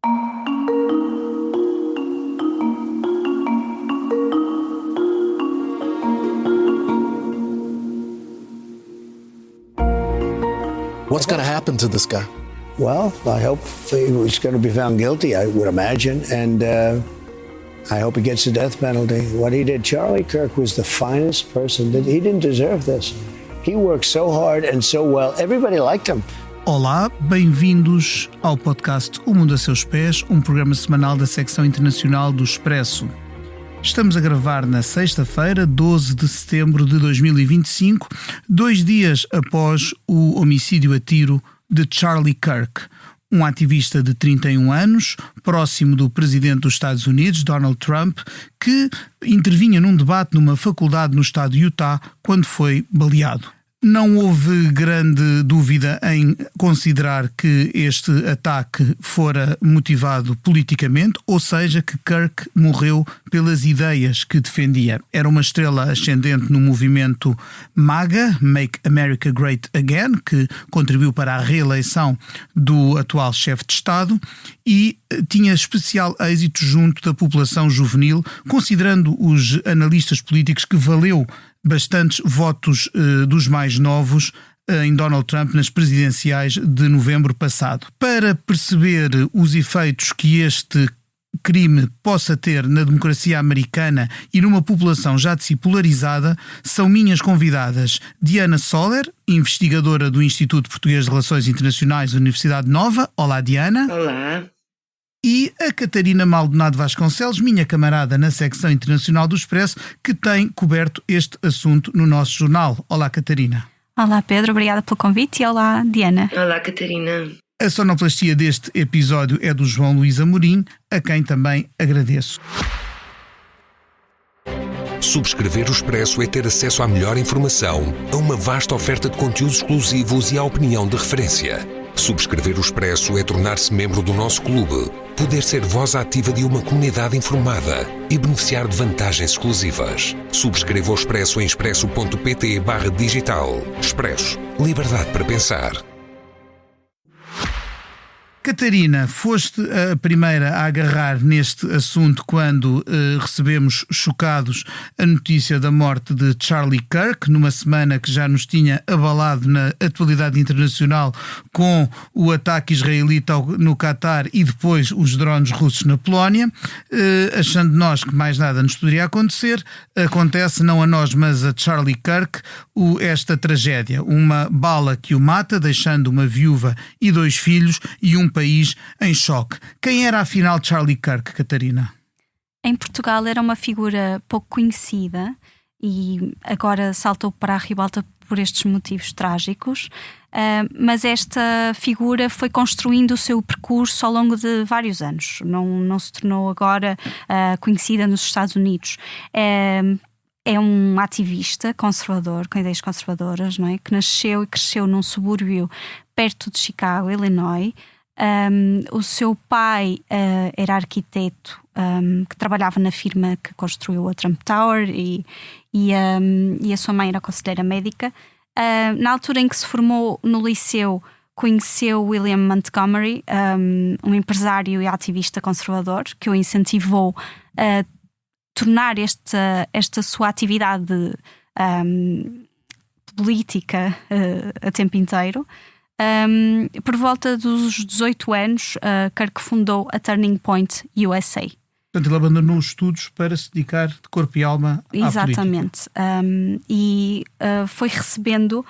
What's going to happen to this guy? Well, I hope he's going to be found guilty, I would imagine, and I hope he gets the death penalty. What he did, Charlie Kirk was the finest person. He didn't deserve this. He worked so hard and so well. Everybody liked him. Olá, bem-vindos ao podcast O Mundo a Seus Pés, um programa semanal da secção internacional do Expresso. Estamos a gravar na sexta-feira, 12 de setembro de 2025, 2 dias após o homicídio a tiro de Charlie Kirk, um ativista de 31 anos, próximo do presidente dos Estados Unidos, Donald Trump, que intervinha num debate numa faculdade no estado de Utah quando foi baleado. Não houve grande dúvida em considerar que este ataque fora motivado politicamente, ou seja, que Kirk morreu pelas ideias que defendia. Era uma estrela ascendente no movimento MAGA, Make America Great Again, que contribuiu para a reeleição do atual chefe de Estado e tinha especial êxito junto da população juvenil, considerando os analistas políticos que valeu bastantes votos dos mais novos em Donald Trump nas presidenciais de novembro passado. Para perceber os efeitos que este crime possa ter na democracia americana e numa população já de si polarizada, são minhas convidadas Diana Soler, investigadora do Instituto Português de Relações Internacionais da Universidade Nova. Olá, Diana. Olá. E a Catarina Maldonado Vasconcelos, minha camarada na secção internacional do Expresso, que tem coberto este assunto no nosso jornal. Olá, Catarina. Olá, Pedro, obrigada pelo convite e olá, Diana. Olá, Catarina. A sonoplastia deste episódio é do João Luís Amorim, a quem também agradeço. Subscrever o Expresso é ter acesso à melhor informação, a uma vasta oferta de conteúdos exclusivos e à opinião de referência. Subscrever o Expresso é tornar-se membro do nosso clube, poder ser voz ativa de uma comunidade informada e beneficiar de vantagens exclusivas. Subscreva o Expresso em expresso.pt/digital. Expresso. Liberdade para pensar. Catarina, foste a primeira a agarrar neste assunto quando recebemos chocados a notícia da morte de Charlie Kirk, numa semana que já nos tinha abalado na atualidade internacional com o ataque israelita no Qatar e depois os drones russos na Polónia, achando nós que mais nada nos poderia acontecer. Acontece não a nós, mas a Charlie Kirk, esta tragédia, uma bala que o mata, deixando uma viúva e 2 filhos e um país em choque. Quem era afinal Charlie Kirk, Catarina? Em Portugal era uma figura pouco conhecida e agora saltou para a ribalta por estes motivos trágicos, mas esta figura foi construindo o seu percurso ao longo de vários anos. Não se tornou agora conhecida nos Estados Unidos. É um ativista conservador, com ideias conservadoras, não é? Que nasceu e cresceu num subúrbio perto de Chicago, Illinois. O seu pai era arquiteto que trabalhava na firma que construiu a Trump Tower e a sua mãe era conselheira médica. Na altura em que se formou no liceu, conheceu William Montgomery, um empresário e ativista conservador que o incentivou a tornar esta sua atividade política a tempo inteiro. Por volta dos 18 anos, Kirk fundou a Turning Point USA. Portanto, ele abandonou os estudos para se dedicar de corpo e alma à política. Exatamente. Foi recebendo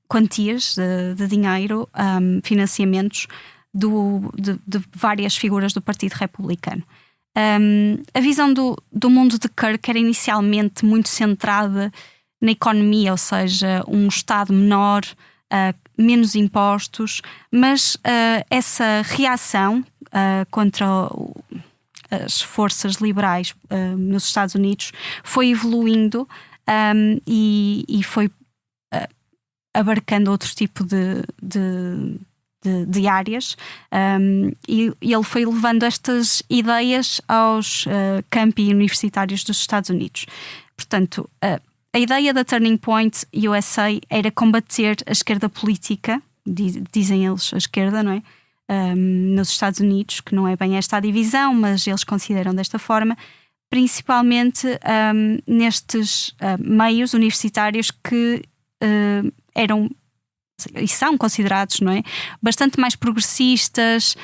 quantias de dinheiro, financiamentos de várias figuras do Partido Republicano. A visão do mundo de Kirk era inicialmente muito centrada na economia, ou seja, um Estado menor, menos impostos, mas essa reação contra as forças liberais nos Estados Unidos foi evoluindo e foi abarcando outro tipo de áreas, e ele foi levando estas ideias aos campi universitários dos Estados Unidos. Portanto, a ideia da Turning Point USA era combater a esquerda política, dizem eles a esquerda, não é? nos Estados Unidos, que não é bem esta a divisão, mas eles consideram desta forma, principalmente nestes meios universitários que eram e são considerados, não é, bastante mais progressistas,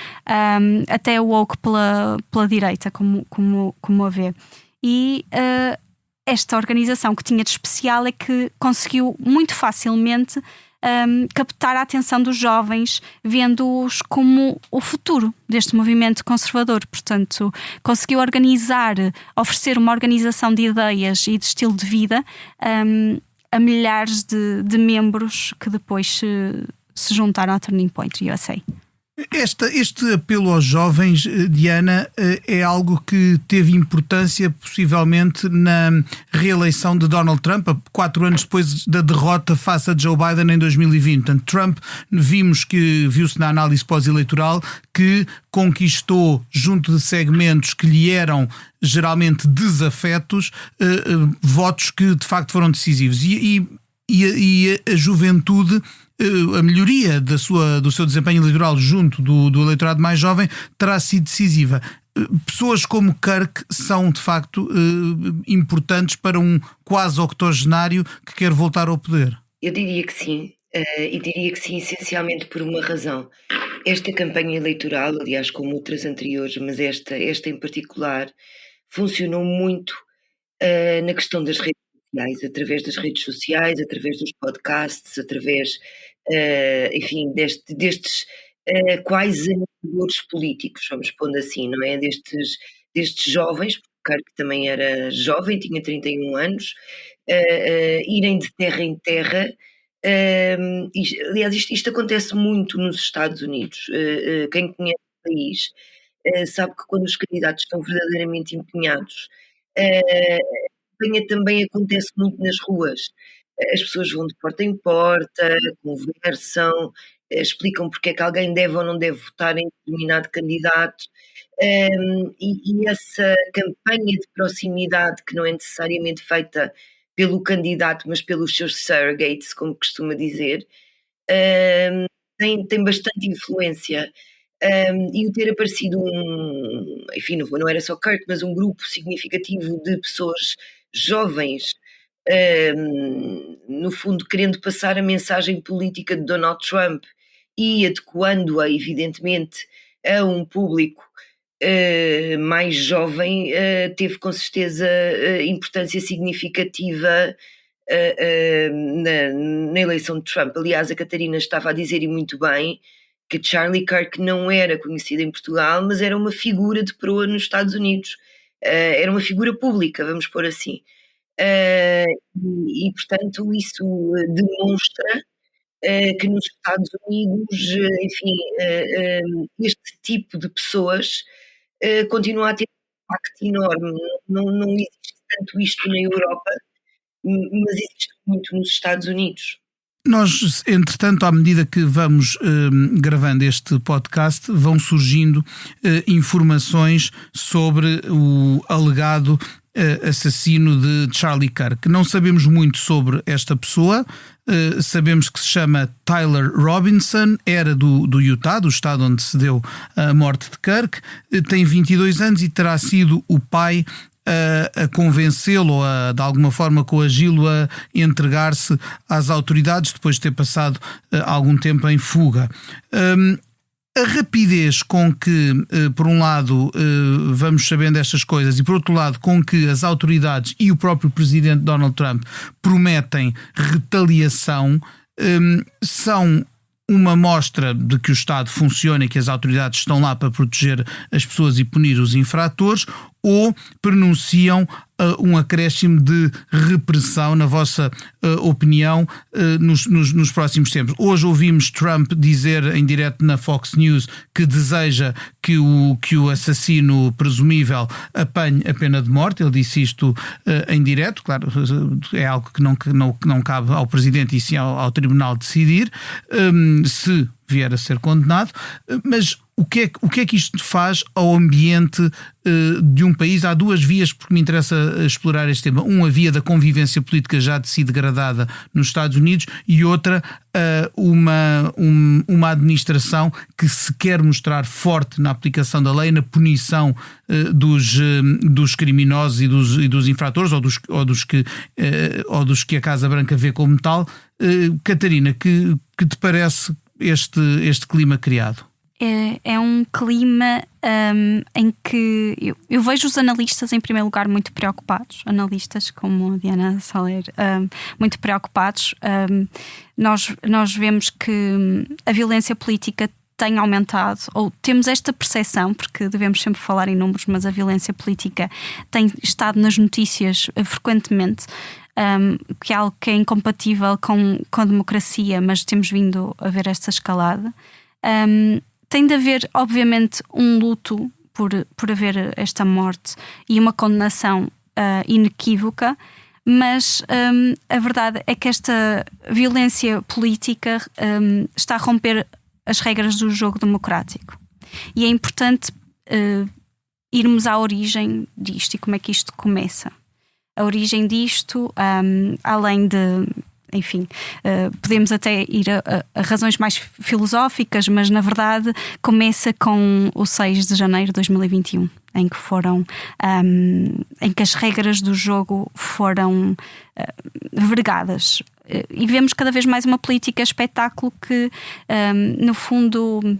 até woke pela direita, como a vê. E esta organização que tinha de especial é que conseguiu muito facilmente captar a atenção dos jovens, vendo-os como o futuro deste movimento conservador. Portanto, conseguiu oferecer uma organização de ideias e de estilo de vida a milhares de membros que depois se juntaram à Turning Point USA. Este apelo aos jovens, Diana, é algo que teve importância possivelmente na reeleição de Donald Trump, 4 anos depois da derrota face a Joe Biden em 2020. Portanto, Trump, viu-se na análise pós-eleitoral que conquistou, junto de segmentos que lhe eram geralmente desafetos, votos que de facto foram decisivos. E a juventude, a melhoria do seu desempenho eleitoral junto do eleitorado mais jovem terá sido decisiva. Pessoas como Kirk são de facto importantes para um quase octogenário que quer voltar ao poder. Eu diria que sim, e diria que sim essencialmente por uma razão. Esta campanha eleitoral, aliás como outras anteriores, mas esta em particular, funcionou muito na questão das redes sociais, através das redes sociais, através dos podcasts, através, enfim, destes quase animadores políticos, vamos pondo assim, não é? Destes jovens, porque Kirk também era jovem, tinha 31 anos, irem de terra em terra. Aliás, isto acontece muito nos Estados Unidos. Quem conhece o país sabe que quando os candidatos estão verdadeiramente empenhados, também acontece muito nas ruas. As pessoas vão de porta em porta, conversam, explicam porque é que alguém deve ou não deve votar em determinado candidato. E essa campanha de proximidade, que não é necessariamente feita pelo candidato, mas pelos seus surrogates, como costuma dizer, tem bastante influência. E o ter aparecido enfim, não era só Kirk, mas um grupo significativo de pessoas jovens, no fundo querendo passar a mensagem política de Donald Trump e adequando-a, evidentemente, a um público mais jovem, teve com certeza importância significativa na eleição de Trump. Aliás, a Catarina estava a dizer, e muito bem, que Charlie Kirk não era conhecido em Portugal, mas era uma figura de proa nos Estados Unidos. Era uma figura pública, vamos pôr assim. E portanto, isso demonstra que nos Estados Unidos, enfim, este tipo de pessoas continua a ter um impacto enorme. Não existe tanto isto na Europa, mas existe muito nos Estados Unidos. Nós, entretanto, à medida que vamos gravando este podcast, vão surgindo informações sobre o alegado assassino de Charlie Kirk. Não sabemos muito sobre esta pessoa, sabemos que se chama Tyler Robinson, era do Utah, do estado onde se deu a morte de Kirk, tem 22 anos e terá sido o pai a convencê-lo, de alguma forma coagi-lo a entregar-se às autoridades depois de ter passado algum tempo em fuga. A rapidez com que, por um lado, vamos sabendo estas coisas e, por outro lado, com que as autoridades e o próprio presidente Donald Trump prometem retaliação, são uma mostra de que o Estado funciona e que as autoridades estão lá para proteger as pessoas e punir os infratores, ou pronunciam um acréscimo de repressão, na vossa opinião, nos próximos tempos? Hoje ouvimos Trump dizer em direto na Fox News que deseja que o assassino presumível apanhe a pena de morte. Ele disse isto em direto. Claro, é algo que não cabe ao presidente e sim ao tribunal decidir se vier a ser condenado, mas o que é que isto faz ao ambiente de um país? Há duas vias porque me interessa explorar este tema. A via da convivência política já de si degradada nos Estados Unidos, e outra, uma administração que se quer mostrar forte na aplicação da lei, na punição dos criminosos e dos infratores, ou dos que a Casa Branca vê como tal. Catarina, que te parece este clima criado? É um clima em que eu vejo os analistas, em primeiro lugar, muito preocupados. Analistas como a Diana Soler, muito preocupados. Nós vemos que a violência política tem aumentado, ou temos esta percepção, porque devemos sempre falar em números, mas a violência política tem estado nas notícias frequentemente. Que é algo que é incompatível com a democracia, mas temos vindo a ver esta escalada. Tem de haver, obviamente, um luto por haver esta morte e uma condenação inequívoca, mas a verdade é que esta violência política está a romper as regras do jogo democrático. E é importante irmos à origem disto e como é que isto começa. A origem disto, além de, enfim, podemos até ir a razões mais filosóficas, mas na verdade começa com o 6 de janeiro de 2021, em que as regras do jogo foram vergadas. E vemos cada vez mais uma política espetáculo que, no fundo,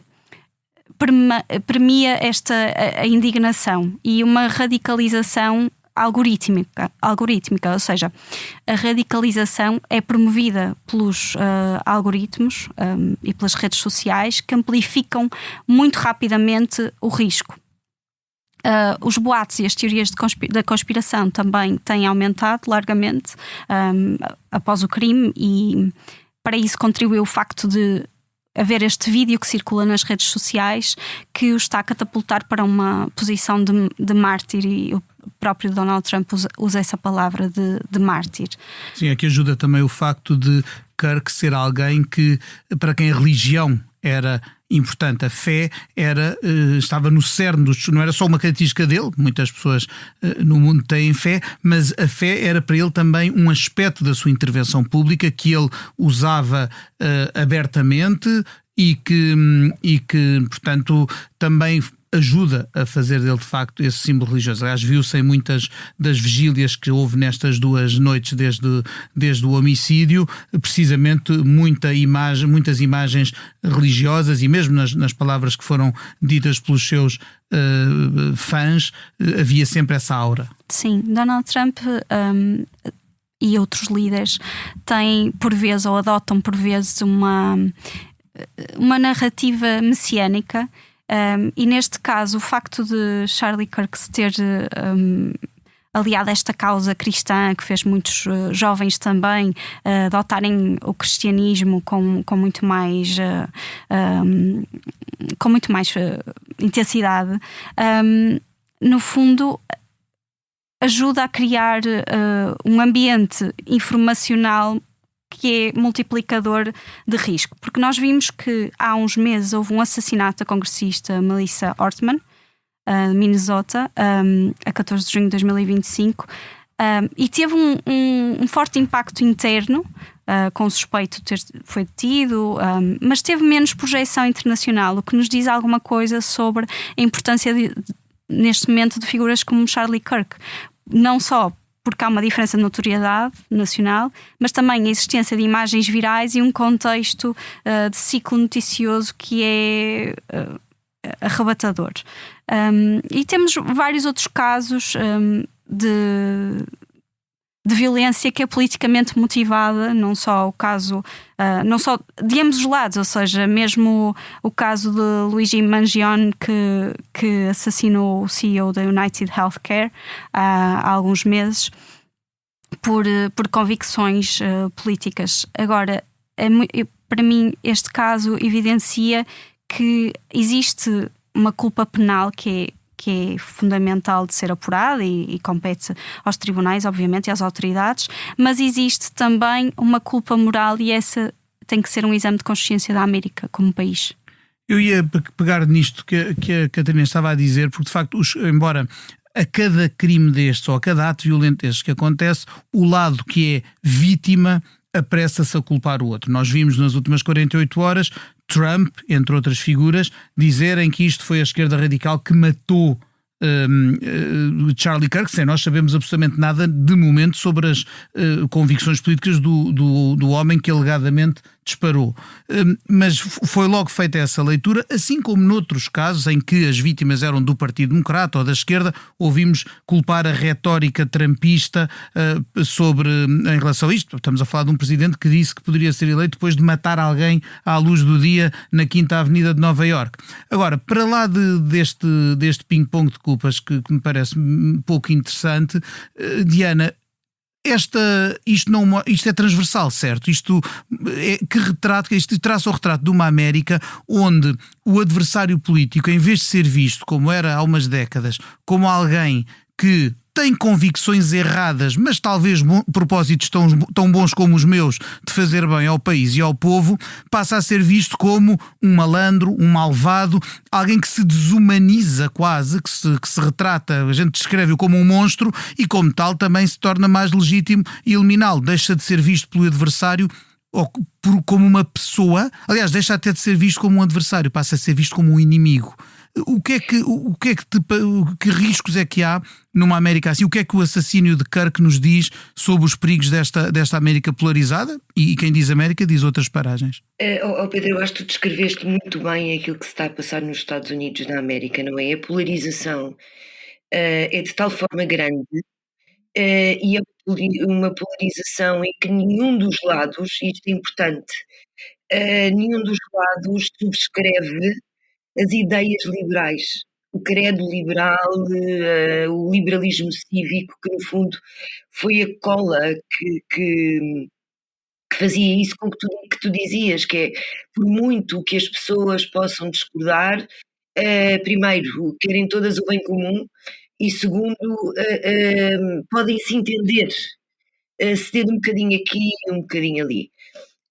premia a indignação e uma radicalização algorítmica, ou seja, a radicalização é promovida pelos algoritmos e pelas redes sociais, que amplificam muito rapidamente o risco. Os boatos e as teorias da conspiração também têm aumentado largamente após o crime, e para isso contribuiu o facto de haver este vídeo que circula nas redes sociais, que o está a catapultar para uma posição de mártir, e o próprio Donald Trump usa essa palavra de mártir. Sim, aqui ajuda também o facto de Kirk ser alguém que, para quem a religião era importante, a fé estava no cerne não era só uma característica dele, muitas pessoas no mundo têm fé, mas a fé era para ele também um aspecto da sua intervenção pública que ele usava abertamente e que, portanto, também ajuda a fazer dele de facto esse símbolo religioso. Aliás, viu-se em muitas das vigílias que houve nestas 2 noites desde o homicídio, precisamente muitas imagens religiosas, e mesmo nas palavras que foram ditas pelos seus fãs, havia sempre essa aura. Sim, Donald Trump e outros líderes têm por vezes, ou adotam por vezes, uma narrativa messiânica. E neste caso, o facto de Charlie Kirk se ter aliado a esta causa cristã, que fez muitos jovens também adotarem o cristianismo com muito mais intensidade, no fundo ajuda a criar um ambiente informacional que é multiplicador de risco, porque nós vimos que há uns meses houve um assassinato da congressista Melissa Hortman, de Minnesota, a 14 de junho de 2025, e teve um forte impacto interno, com o suspeito foi detido, mas teve menos projeção internacional, o que nos diz alguma coisa sobre a importância neste momento de figuras como Charlie Kirk, não só porque há uma diferença de notoriedade nacional, mas também a existência de imagens virais e um contexto de ciclo noticioso que é arrebatador. E temos vários outros casos de violência que é politicamente motivada, não só o caso, não só de ambos os lados, ou seja, mesmo o caso de Luigi Mangione, que assassinou o CEO da United Healthcare há alguns meses por convicções políticas. Agora, para mim, este caso evidencia que existe uma culpa penal que é fundamental de ser apurada e compete aos tribunais, obviamente, e às autoridades, mas existe também uma culpa moral, e essa tem que ser um exame de consciência da América como país. Eu ia pegar nisto que a Catarina estava a dizer, porque de facto, embora a cada crime destes ou a cada ato violento destes que acontece, o lado que é vítima apressa-se a culpar o outro. Nós vimos nas últimas 48 horas Trump, entre outras figuras, dizerem que isto foi a esquerda radical que matou Charlie Kirk, sem nós sabemos absolutamente nada de momento sobre as convicções políticas do homem que alegadamente disparou. Mas foi logo feita essa leitura, assim como noutros casos em que as vítimas eram do Partido Democrata ou da esquerda, ouvimos culpar a retórica trumpista em relação a isto. Estamos a falar de um presidente que disse que poderia ser eleito depois de matar alguém à luz do dia na Quinta Avenida de Nova Iorque. Agora, para lá deste ping-pong de culpas que me parece pouco interessante, Diana, isto é transversal, certo? Isto traça o retrato de uma América onde o adversário político, em vez de ser visto, como era há umas décadas, como alguém que tem convicções erradas, mas talvez propósitos tão bons como os meus de fazer bem ao país e ao povo, passa a ser visto como um malandro, um malvado, alguém que se desumaniza quase, que se retrata, a gente descreve-o como um monstro e como tal também se torna mais legítimo eliminá-lo, deixa de ser visto pelo adversário como uma pessoa, aliás, deixa até de ser visto como um adversário, passa a ser visto como um inimigo. Que riscos é que há numa América assim? O que é que o assassínio de Kirk nos diz sobre os perigos desta América polarizada? E quem diz América diz outras paragens. Pedro, eu acho que tu descreveste muito bem aquilo que se está a passar nos Estados Unidos da América, não é? A polarização é de tal forma grande e é uma polarização em que nenhum dos lados, e isto é importante, nenhum dos lados subscreve as ideias liberais, o credo liberal, o liberalismo cívico, que no fundo foi a cola que fazia isso com que tu dizias, que é, por muito que as pessoas possam discordar, primeiro, querem todas o bem comum e segundo, podem se entender, cedendo um bocadinho aqui e um bocadinho ali.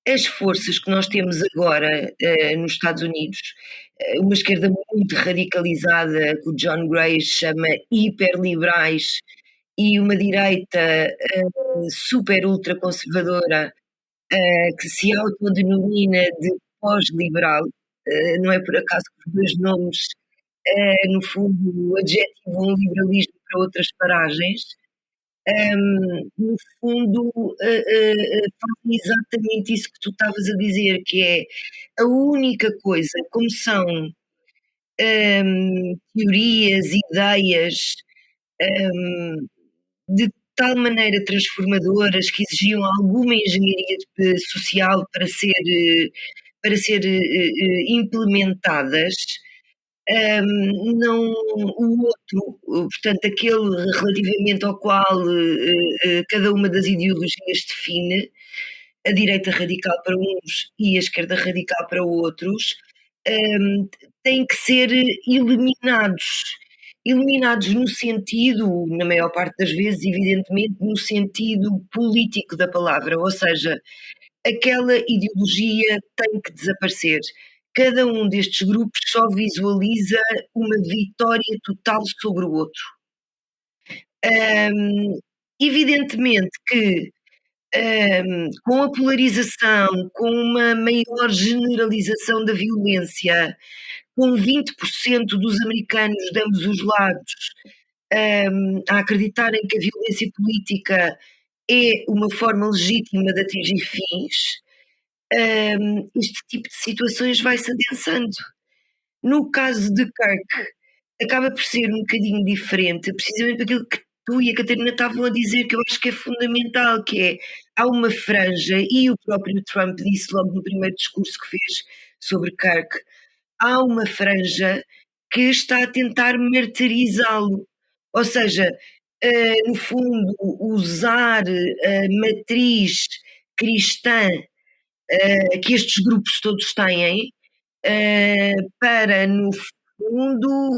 As forças que nós temos agora nos Estados Unidos, uma esquerda muito radicalizada, que o John Gray chama hiperliberais, e uma direita super ultraconservadora, que se autodenomina de pós-liberal, não é por acaso que os dois nomes, no fundo, adjetivam o liberalismo para outras paragens. No fundo, fazem exatamente isso que tu estavas a dizer, que é a única coisa, como são teorias, ideias de tal maneira transformadoras que exigiam alguma engenharia social para ser implementadas, não o outro, portanto, aquele relativamente ao qual cada uma das ideologias define, a direita radical para uns e a esquerda radical para outros, têm que ser eliminados. Eliminados no sentido, na maior parte das vezes, evidentemente, no sentido político da palavra, ou seja, aquela ideologia tem que desaparecer. Cada um destes grupos só visualiza uma vitória total sobre o outro. Evidentemente que, com a polarização, com uma maior generalização da violência, com 20% dos americanos de ambos os lados, a acreditarem que a violência política é uma forma legítima de atingir fins, este tipo de situações vai-se adensando. No caso de Kirk, acaba por ser um bocadinho diferente, precisamente aquilo que tu e a Catarina estavam a dizer, que eu acho que é fundamental, que é, há uma franja, e o próprio Trump disse logo no primeiro discurso que fez sobre Kirk, há uma franja que está a tentar martirizá-lo. Ou seja, no fundo, usar a matriz cristã que estes grupos todos têm, para, no fundo,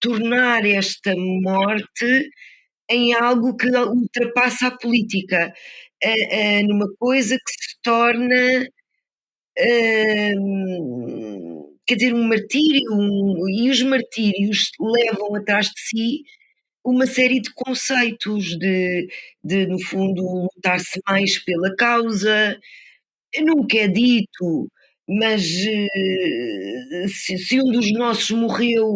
tornar esta morte em algo que ultrapassa a política, numa coisa que se torna quer dizer, um martírio, e os martírios levam atrás de si uma série de conceitos no fundo, lutar-se mais pela causa. Nunca é dito, mas se um dos nossos morreu,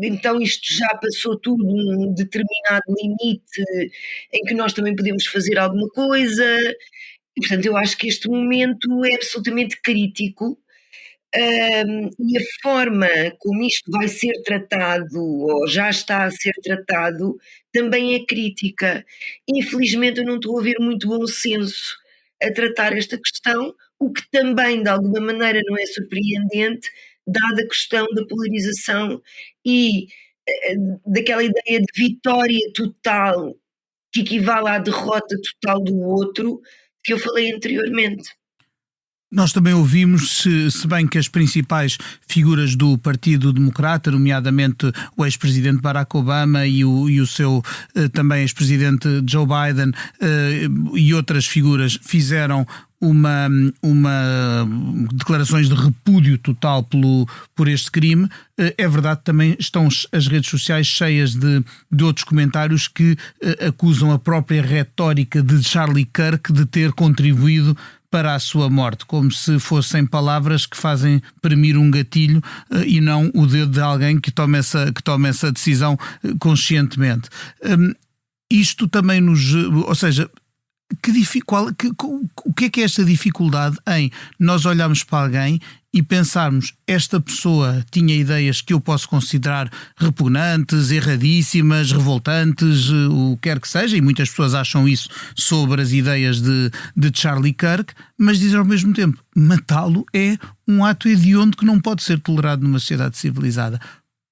então isto já passou tudo um determinado limite em que nós também podemos fazer alguma coisa. E, portanto, eu acho que este momento é absolutamente crítico, e a forma como isto vai ser tratado, ou já está a ser tratado, também é crítica. Infelizmente, eu não estou a ver muito bom senso a tratar esta questão, o que também, de alguma maneira, não é surpreendente, dada a questão da polarização e daquela ideia de vitória total, que equivale à derrota total do outro, que eu falei anteriormente. Nós também ouvimos, se bem que as principais figuras do Partido Democrata, nomeadamente o ex-presidente Barack Obama e o seu também ex-presidente Joe Biden e outras figuras fizeram uma declarações de repúdio total por este crime. É verdade, também estão as redes sociais cheias de outros comentários que acusam a própria retórica de Charlie Kirk de ter contribuído para a sua morte, como se fossem palavras que fazem premir um gatilho e não o dedo de alguém que tome essa decisão conscientemente. Isto também ou seja, o que é esta dificuldade em nós olharmos para alguém e pensarmos, esta pessoa tinha ideias que eu posso considerar repugnantes, erradíssimas, revoltantes, o que quer que seja, e muitas pessoas acham isso sobre as ideias de Charlie Kirk, mas dizem ao mesmo tempo, matá-lo é um ato hediondo que não pode ser tolerado numa sociedade civilizada.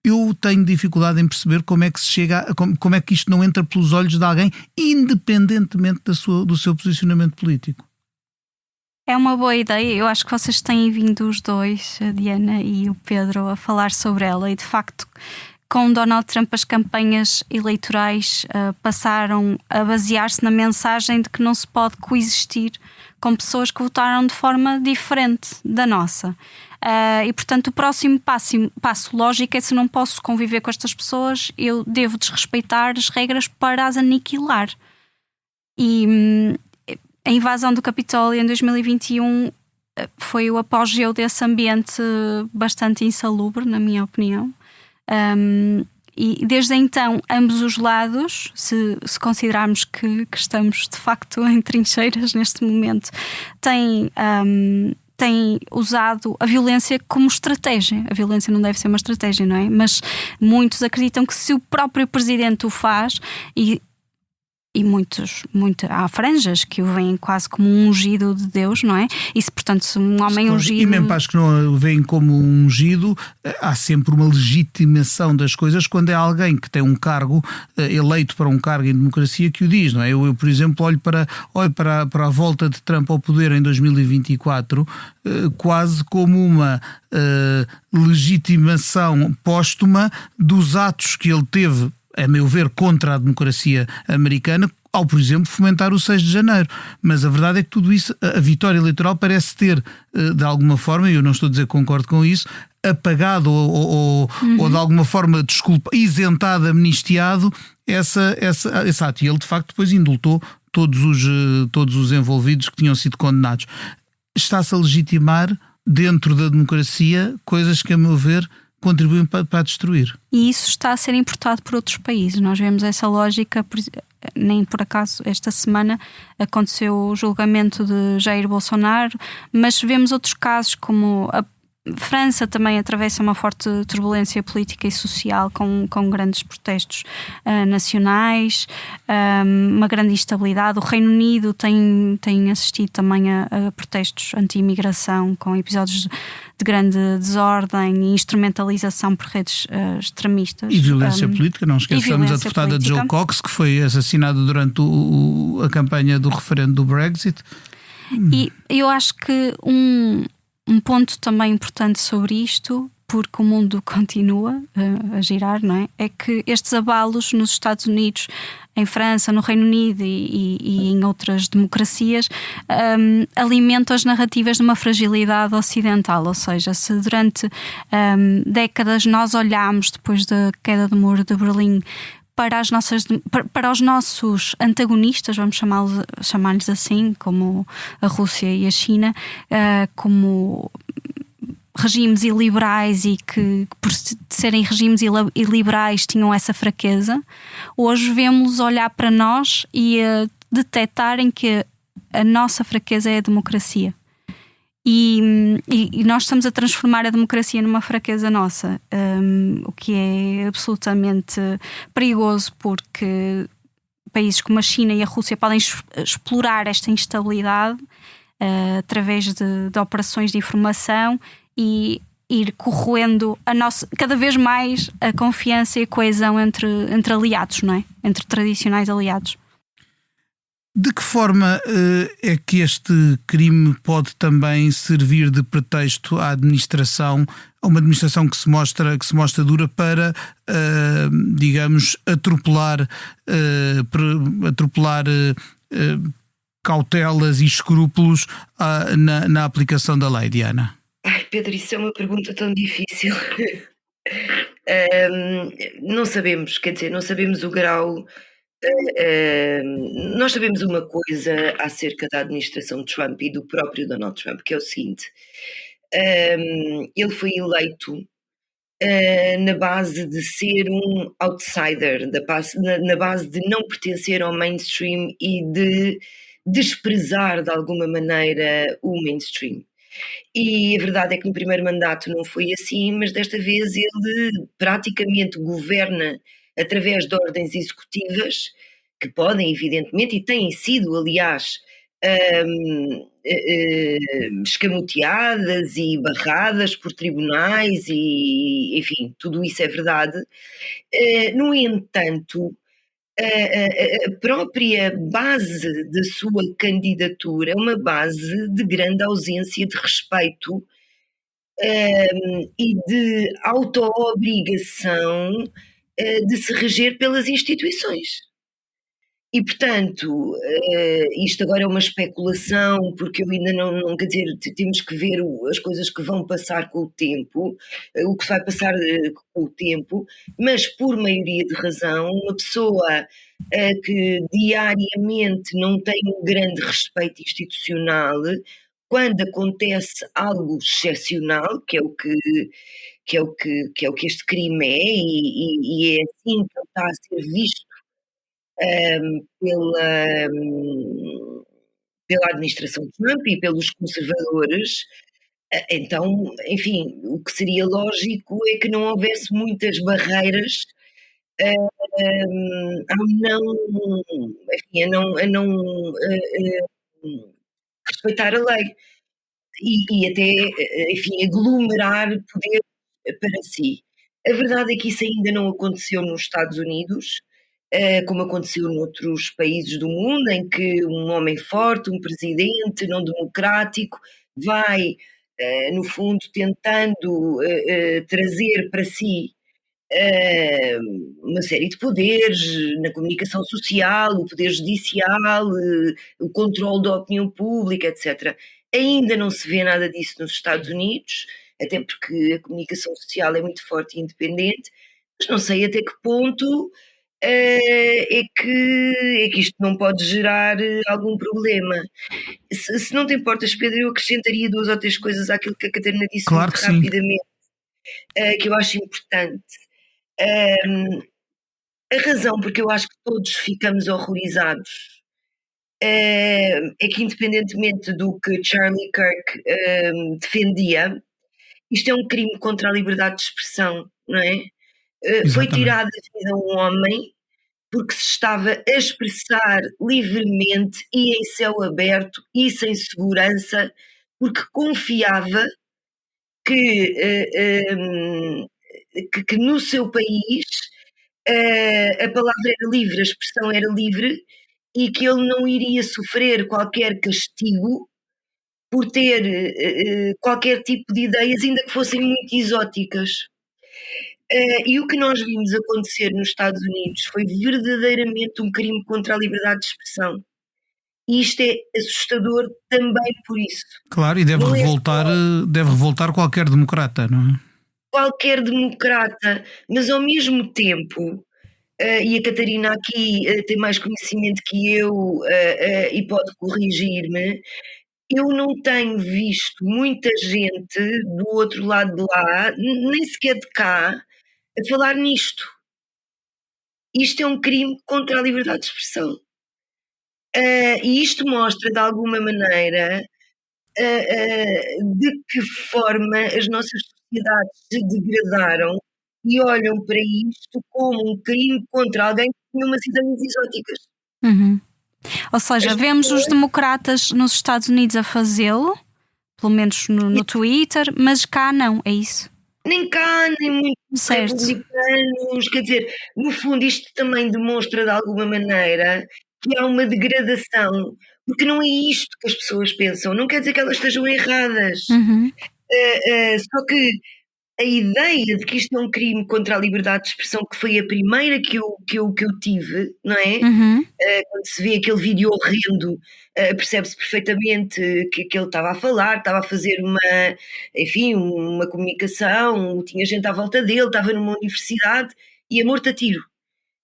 Eu tenho dificuldade em perceber como é que se chega, como é que isto não entra pelos olhos de alguém, independentemente do seu posicionamento político. É uma boa ideia. Eu acho que vocês têm vindo os dois, a Diana e o Pedro, a falar sobre ela, e de facto, com Donald Trump, as campanhas eleitorais passaram a basear-se na mensagem de que não se pode coexistir com pessoas que votaram de forma diferente da nossa. E portanto o próximo passo lógico é: se não posso conviver com estas pessoas, eu devo desrespeitar as regras para as aniquilar. E a invasão do Capitólio em 2021 foi o apogeu desse ambiente bastante insalubre, na minha opinião. E desde então, ambos os lados, se considerarmos que estamos de facto em trincheiras neste momento, têm usado a violência como estratégia. A violência não deve ser uma estratégia, não é? Mas muitos acreditam que se o próprio presidente o faz, há franjas que o veem quase como um ungido de Deus, não é? E se, portanto, se um homem ungido... E mesmo para as que não o veem como um ungido, há sempre uma legitimação das coisas quando é alguém que tem um cargo, eleito para um cargo em democracia, que o diz, não é? Eu por exemplo, olho para a volta de Trump ao poder em 2024 quase como uma legitimação póstuma dos atos que ele teve, a meu ver, contra a democracia americana, ao, por exemplo, fomentar o 6 de janeiro. Mas a verdade é que tudo isso, a vitória eleitoral parece ter, de alguma forma, e eu não estou a dizer que concordo com isso, apagado ou de alguma forma isentado, amnistiado esse ato. E ele, de facto, depois indultou todos os envolvidos que tinham sido condenados. Está-se a legitimar, dentro da democracia, coisas que, a meu ver, contribuem para destruir. E isso está a ser importado por outros países. Nós vemos essa lógica, nem por acaso esta semana aconteceu o julgamento de Jair Bolsonaro, mas vemos outros casos como a França também atravessa uma forte turbulência política e social com grandes protestos nacionais, uma grande instabilidade. O Reino Unido tem assistido também a protestos anti-imigração, com episódios de grande desordem e instrumentalização por redes extremistas. E violência política, não esqueçamos a deputada Jo Cox, que foi assassinada durante a campanha do referendo do Brexit. E eu acho que um ponto também importante sobre isto, porque o mundo continua a girar, não é? É que estes abalos nos Estados Unidos em França, no Reino Unido e em outras democracias, alimentam as narrativas de uma fragilidade ocidental. Ou seja, se durante décadas nós olhámos, depois da queda do Muro de Berlim, para os nossos antagonistas, vamos chamar-lhes assim, como a Rússia e a China, como regimes iliberais e que, por serem regimes iliberais, tinham essa fraqueza. Hoje vemos olhar para nós e detectarem que a nossa fraqueza é a democracia. E nós estamos a transformar a democracia numa fraqueza nossa, o que é absolutamente perigoso, porque países como a China e a Rússia podem explorar esta instabilidade através de operações de informação e ir corroendo cada vez mais a confiança e a coesão entre aliados, não é? Entre tradicionais aliados. De que forma é que este crime pode também servir de pretexto à administração, a uma administração que se mostra dura para, digamos, atropelar cautelas e escrúpulos na aplicação da lei, Diana? Ai, Pedro, isso é uma pergunta tão difícil. Não sabemos, quer dizer, não sabemos o grau. Nós sabemos uma coisa acerca da administração de Trump e do próprio Donald Trump, que é o seguinte: ele foi eleito na base de ser um outsider, na base de não pertencer ao mainstream e de desprezar de alguma maneira o mainstream. E a verdade é que no primeiro mandato não foi assim, mas desta vez ele praticamente governa através de ordens executivas que podem, evidentemente, e têm sido, aliás, escamoteadas e barradas por tribunais e, enfim, tudo isso é verdade. No entanto, a própria base da sua candidatura é uma base de grande ausência de respeito e de auto-obrigação de se reger pelas instituições. E, portanto, isto agora é uma especulação, porque eu ainda não quer dizer, temos que ver as coisas que vão passar com o tempo, o que vai passar com o tempo, mas por maioria de razão, uma pessoa que diariamente não tem um grande respeito institucional, quando acontece algo excepcional, que é o que este crime é, e é assim que ele está a ser visto pela, pela administração de Trump e pelos conservadores, então, enfim, o que seria lógico é que não houvesse muitas barreiras a não, enfim, a não respeitar a lei e até, enfim, aglomerar poder para si. A verdade é que isso ainda não aconteceu nos Estados Unidos, como aconteceu noutros países do mundo, em que um homem forte, um presidente não democrático, vai, no fundo, tentando trazer para si uma série de poderes na comunicação social, o poder judicial, o controle da opinião pública, etc. Ainda não se vê nada disso nos Estados Unidos, até porque a comunicação social é muito forte e independente, mas não sei até que ponto é que isto não pode gerar algum problema. Se não te importas, Pedro, eu acrescentaria 2 ou 3 coisas àquilo que a Catarina disse Claro muito que sim. rapidamente, que eu acho importante. A razão porque eu acho que todos ficamos horrorizados é que, independentemente do que Charlie Kirk defendia, isto é um crime contra a liberdade de expressão, não é? Foi Exatamente. tirada a vida a um homem porque se estava a expressar livremente e em céu aberto e sem segurança, porque confiava que no seu país a palavra era livre, a expressão era livre e que ele não iria sofrer qualquer castigo por ter qualquer tipo de ideias, ainda que fossem muito exóticas. E o que nós vimos acontecer nos Estados Unidos foi verdadeiramente um crime contra a liberdade de expressão. E isto é assustador também por isso. Claro, e deve Não é revoltar qualquer democrata, não é? qualquer democrata, mas ao mesmo tempo, e a Catarina aqui tem mais conhecimento que eu e pode corrigir-me, eu não tenho visto muita gente do outro lado de lá, nem sequer de cá, a falar nisto. Isto é um crime contra a liberdade de expressão. E isto mostra, de alguma maneira, de que forma as nossas sociedades se degradaram e olham para isto como um crime contra alguém que tinha umas ideias exóticas. Uhum. Ou seja, As vemos os pessoas- democratas nos Estados Unidos a fazê-lo, pelo menos no Twitter, mas cá não, é isso? Nem cá, nem muito Certo. republicanos, quer dizer, no fundo isto também demonstra de alguma maneira que há uma degradação, porque não é isto que as pessoas pensam, não quer dizer que elas estejam erradas, Uhum. só que a ideia de que isto é um crime contra a liberdade de expressão, que foi a primeira que eu tive, não é? Uhum. Quando se vê aquele vídeo horrendo, percebe-se perfeitamente que ele estava a falar, estava a fazer uma comunicação, tinha gente à volta dele, estava numa universidade e é morto a tiro,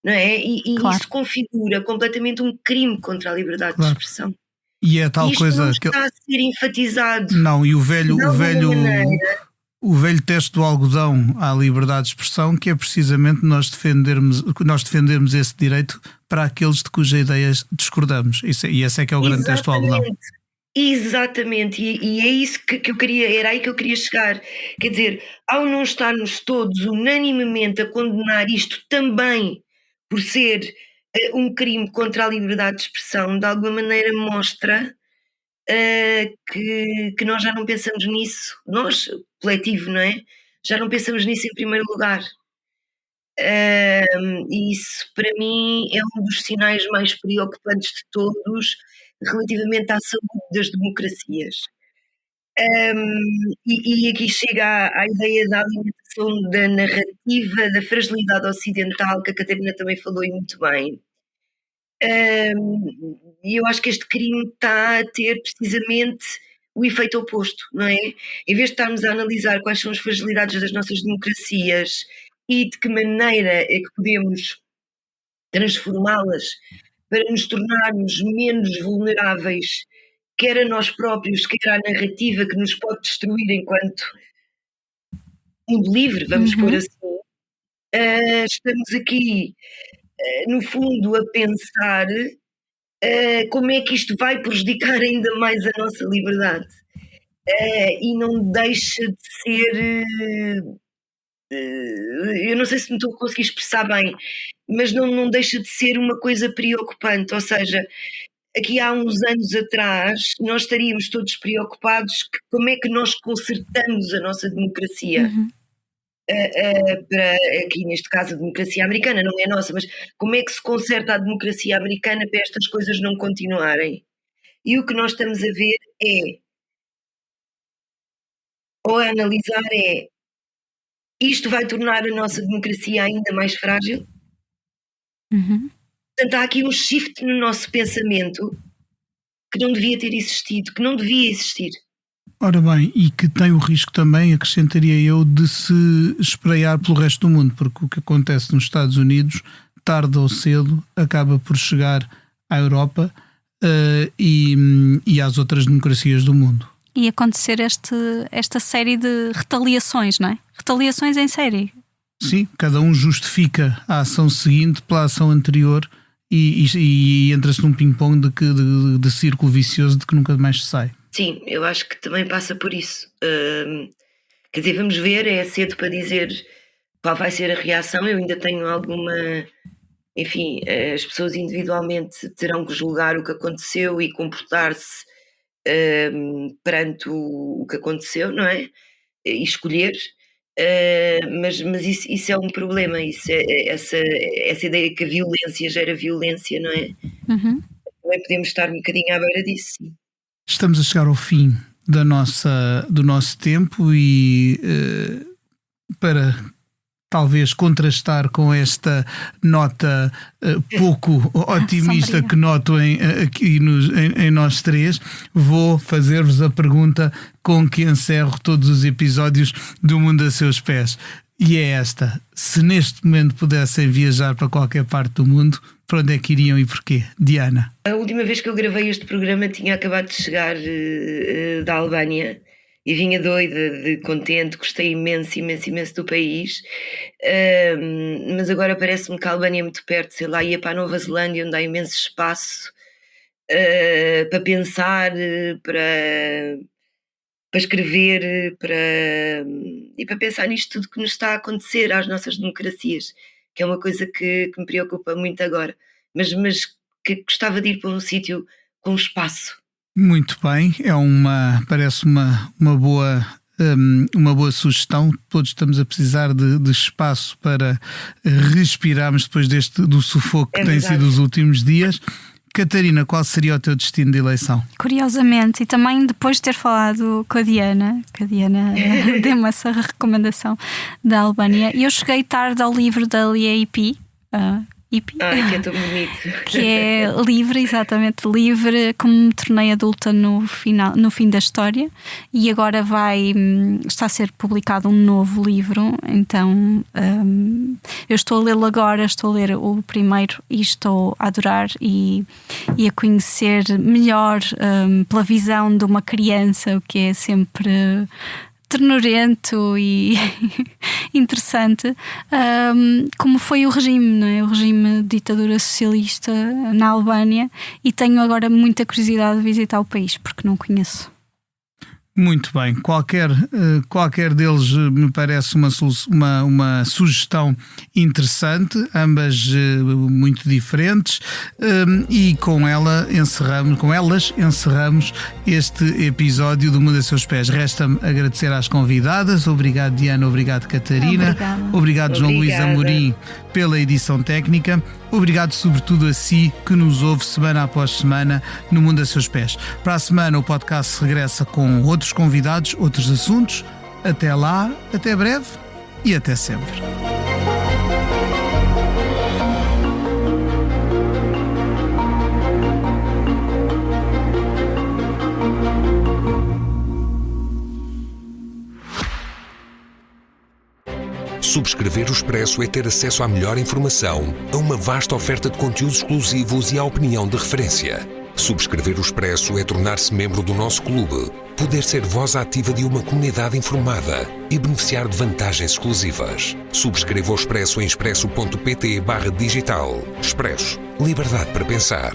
não é? E Claro. isso configura completamente um crime contra a liberdade Claro. de expressão. E é tal E isto não coisa que. está a ser enfatizado. Não, e De alguma maneira. o velho teste do algodão à liberdade de expressão, que é precisamente nós defendermos esse direito para aqueles de cuja ideia discordamos. E esse é que é o grande teste do algodão. Exatamente, e é isso que eu queria, era aí que eu queria chegar. Quer dizer, ao não estarmos todos unanimemente a condenar isto também por ser um crime contra a liberdade de expressão, de alguma maneira mostra que nós já não pensamos nisso, nós, coletivo, não é? Já não pensamos nisso em primeiro lugar. E isso para mim é um dos sinais mais preocupantes de todos relativamente à saúde das democracias. E aqui chega à ideia da alimentação da narrativa, da fragilidade ocidental, que a Catarina também falou e muito bem. E eu acho que este crime está a ter precisamente o efeito oposto, não é? Em vez de estarmos a analisar quais são as fragilidades das nossas democracias e de que maneira é que podemos transformá-las para nos tornarmos menos vulneráveis, quer a nós próprios, quer à narrativa que nos pode destruir enquanto mundo livre, vamos pôr assim, estamos aqui, no fundo, a pensar como é que isto vai prejudicar ainda mais a nossa liberdade. E não deixa de ser. Eu não sei se me estou a conseguir expressar bem, mas não deixa de ser uma coisa preocupante. Ou seja, aqui há uns anos atrás, nós estaríamos todos preocupados que como é que nós consertamos a nossa democracia. Uhum. Para, aqui neste caso a democracia americana, não é nossa, mas como é que se conserta a democracia americana para estas coisas não continuarem? E o que nós estamos a ver ou a analisar isto vai tornar a nossa democracia ainda mais frágil? Uhum. Portanto, há aqui um shift no nosso pensamento que não devia ter existido, que não devia existir. Ora bem, e que tem o risco também, acrescentaria eu, de se espalhar pelo resto do mundo, porque o que acontece nos Estados Unidos, tarde ou cedo, acaba por chegar à Europa e às outras democracias do mundo. E acontecer esta série de retaliações, não é? Retaliações em série. Sim, cada um justifica a ação seguinte pela ação anterior e entra-se num ping-pong de círculo vicioso de que nunca mais se sai. Sim, eu acho que também passa por isso. Quer dizer, vamos ver, é cedo para dizer qual vai ser a reação. Eu ainda tenho alguma. Enfim, as pessoas individualmente terão que julgar o que aconteceu e comportar-se perante o que aconteceu, não é? E escolher. Mas isso é um problema, essa ideia que a violência gera violência, não é? Uhum. Também podemos estar um bocadinho à beira disso. Sim. Estamos a chegar ao fim do nosso tempo e para talvez contrastar com esta nota pouco otimista que noto aqui em nós três, vou fazer-vos a pergunta com que encerro todos os episódios do Mundo a Seus Pés. E é esta: se neste momento pudessem viajar para qualquer parte do mundo, para onde é que iriam e porquê? Diana. A última vez que eu gravei este programa tinha acabado de chegar da Albânia e vinha doida, contente, gostei imenso do país, mas agora parece-me que a Albânia é muito perto, sei lá, ia para a Nova Zelândia, onde há imenso espaço para pensar, para escrever, e para pensar nisto tudo que nos está a acontecer às nossas democracias, que é uma coisa que me preocupa muito agora, mas que gostava de ir para um sítio com espaço. Muito bem, parece uma boa sugestão. Todos estamos a precisar de espaço para respirarmos depois do sufoco que tem sido os últimos dias. Catarina, qual seria o teu destino de eleição? Curiosamente, e também depois de ter falado com a Diana deu-me essa recomendação da Albânia, eu cheguei tarde ao livro da Lia Ipi. Que é tão bonito. Que é livre, exatamente livre, como me tornei adulta no fim da história, e agora está a ser publicado um novo livro. Então eu estou a lê-lo agora, estou a ler o primeiro e estou a adorar e a conhecer melhor pela visão de uma criança, o que é sempre ternurento e interessante, como foi o regime, não é? O regime de ditadura socialista na Albânia, e tenho agora muita curiosidade de visitar o país porque não conheço. Muito bem, qualquer deles me parece uma sugestão interessante, ambas muito diferentes, e com elas encerramos este episódio do Mundo a Seus Pés. Resta-me agradecer às convidadas. Obrigado, Diana, obrigado, Catarina. Obrigado, João Luís Amorim, pela edição técnica. Obrigado sobretudo a si que nos ouve semana após semana no Mundo a Seus Pés. Para a semana o podcast regressa com outros convidados, outros assuntos. Até lá, até breve e até sempre. Subscrever o Expresso é ter acesso à melhor informação, a uma vasta oferta de conteúdos exclusivos e à opinião de referência. Subscrever o Expresso é tornar-se membro do nosso clube, poder ser voz ativa de uma comunidade informada e beneficiar de vantagens exclusivas. Subscreva o Expresso em expresso.pt/digital. Expresso. Liberdade para pensar.